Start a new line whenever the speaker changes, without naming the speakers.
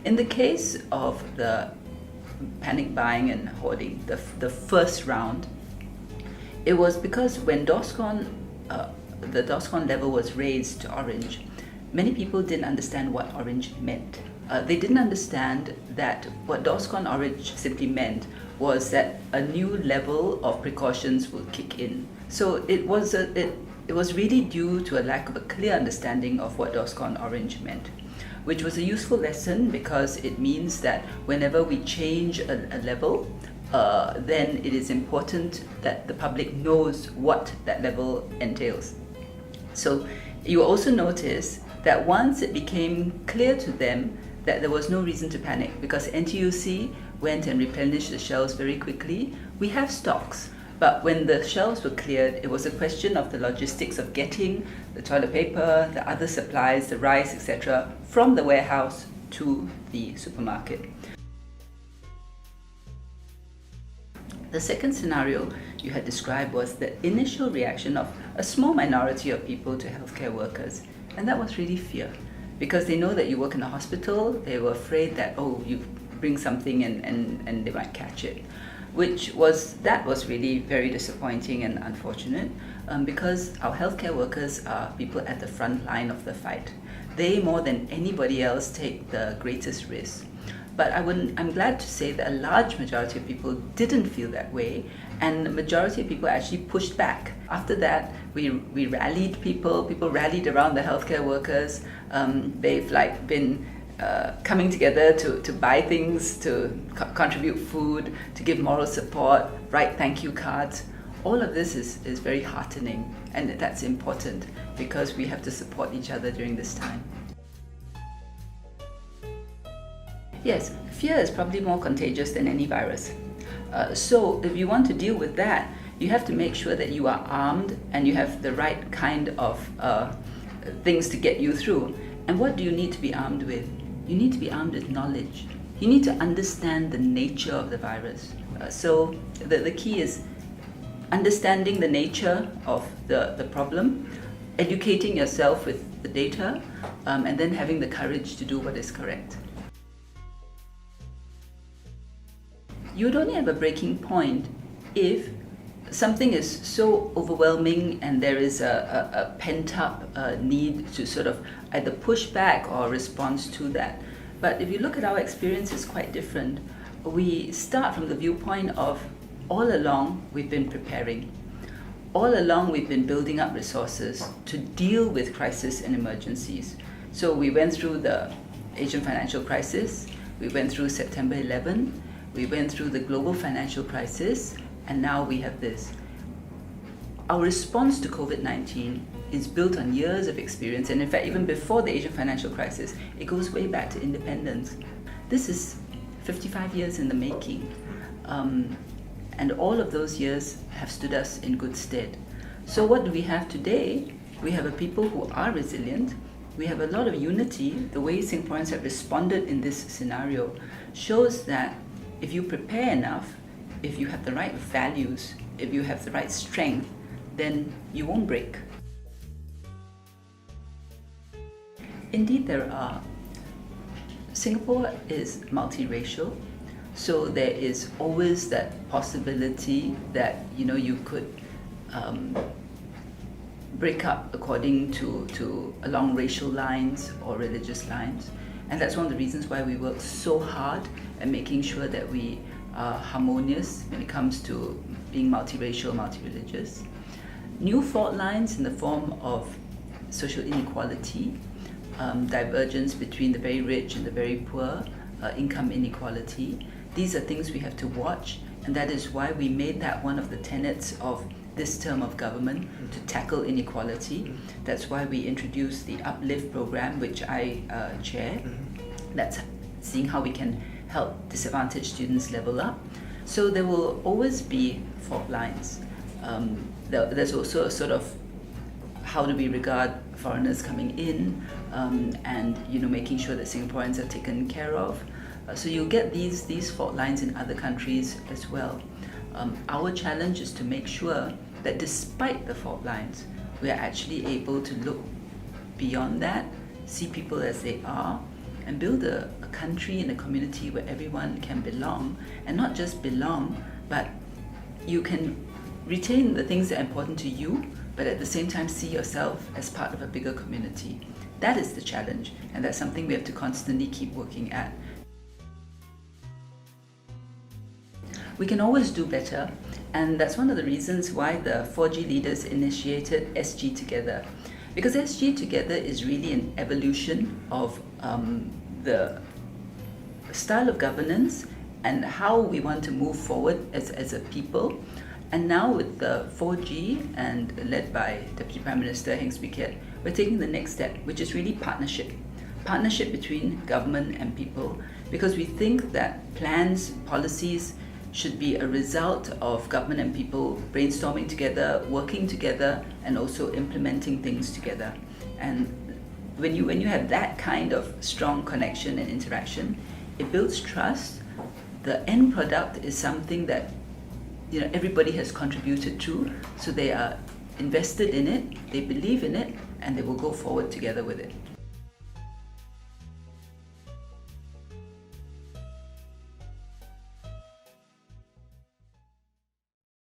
In the case of the panic buying and hoarding, the first round, it was because when the DORSCON level was raised to orange, many people didn't understand what orange meant. They didn't understand that what DORSCON orange simply meant was that a new level of precautions will kick in. So it was really due to a lack of a clear understanding of what DORSCON orange meant, which was a useful lesson because it means that whenever we change a level, then it is important that the public knows what that level entails. So you also notice that once it became clear to them that there was no reason to panic because NTUC went and replenished the shelves very quickly, we have stocks. But when the shelves were cleared, it was a question of the logistics of getting the toilet paper, the other supplies, the rice, etc., from the warehouse to the supermarket. The second scenario you had described was the initial reaction of a small minority of people to healthcare workers. And that was really fear. Because they know that you work in a hospital, they were afraid that, oh, you bring something and they might catch it. That was really very disappointing and unfortunate because our healthcare workers are people at the front line of the fight. They, more than anybody else, take the greatest risk. But I'm glad to say that a large majority of people didn't feel that way, and the majority of people actually pushed back. After that, we rallied people rallied around the healthcare workers. They've been coming together to buy things, to contribute food, to give moral support, write thank you cards. All of this is very heartening, and that's important because we have to support each other during this time. Yes, fear is probably more contagious than any virus. So if you want to deal with that, you have to make sure that you are armed and you have the right kind of things to get you through. And what do you need to be armed with? You need to be armed with knowledge. You need to understand the nature of the virus. So the key is understanding the nature of the problem, educating yourself with the data, and then having the courage to do what is correct. You would only have a breaking point if something is so overwhelming and there is a pent-up need to sort of either push back or response to that. But if you look at our experience, it's quite different. We start from the viewpoint of all along we've been preparing. All along we've been building up resources to deal with crises and emergencies. So we went through the Asian financial crisis, we went through September 11, we went through the global financial crisis, and now we have this. Our response to COVID-19 is built on years of experience, and in fact, even before the Asian financial crisis, it goes way back to independence. This is 55 years in the making, and all of those years have stood us in good stead. So what do we have today? We have a people who are resilient. We have a lot of unity. The way Singaporeans have responded in this scenario shows that if you prepare enough, if you have the right values, if you have the right strength, then you won't break. Indeed, there are. Singapore is multiracial, so there is always that possibility that you could break up according to along racial lines or religious lines. And that's one of the reasons why we work so hard at making sure that we are harmonious when it comes to being multiracial, multireligious. New fault lines in the form of social inequality, divergence between the very rich and the very poor, income inequality. These are things we have to watch, and that is why we made that one of the tenets of this term of government, to tackle inequality. That's why we introduced the Uplift program, which I chair. That's seeing how we can help disadvantaged students level up. So there will always be fault lines. There's also a sort of how do we regard foreigners coming in, and making sure that Singaporeans are taken care of. So you'll get these fault lines in other countries as well. Our challenge is to make sure that despite the fault lines, we are actually able to look beyond that, see people as they are, and build a country and a community where everyone can belong, and not just belong, but you can retain the things that are important to you, but at the same time see yourself as part of a bigger community. That is the challenge, and that's something we have to constantly keep working at. We can always do better, and that's one of the reasons why the 4G leaders initiated SG Together. Because SG Together is really an evolution of the style of governance and how we want to move forward as a people. And now with the 4G and led by Deputy Prime Minister Heng Swee Keat, we're taking the next step, which is really partnership. Partnership between government and people, because we think that plans, policies should be a result of government and people brainstorming together, working together, and also implementing things together. And when you have that kind of strong connection and interaction, it builds trust. The end product is something that everybody has contributed to, so they are invested in it, they believe in it, and they will go forward together with it.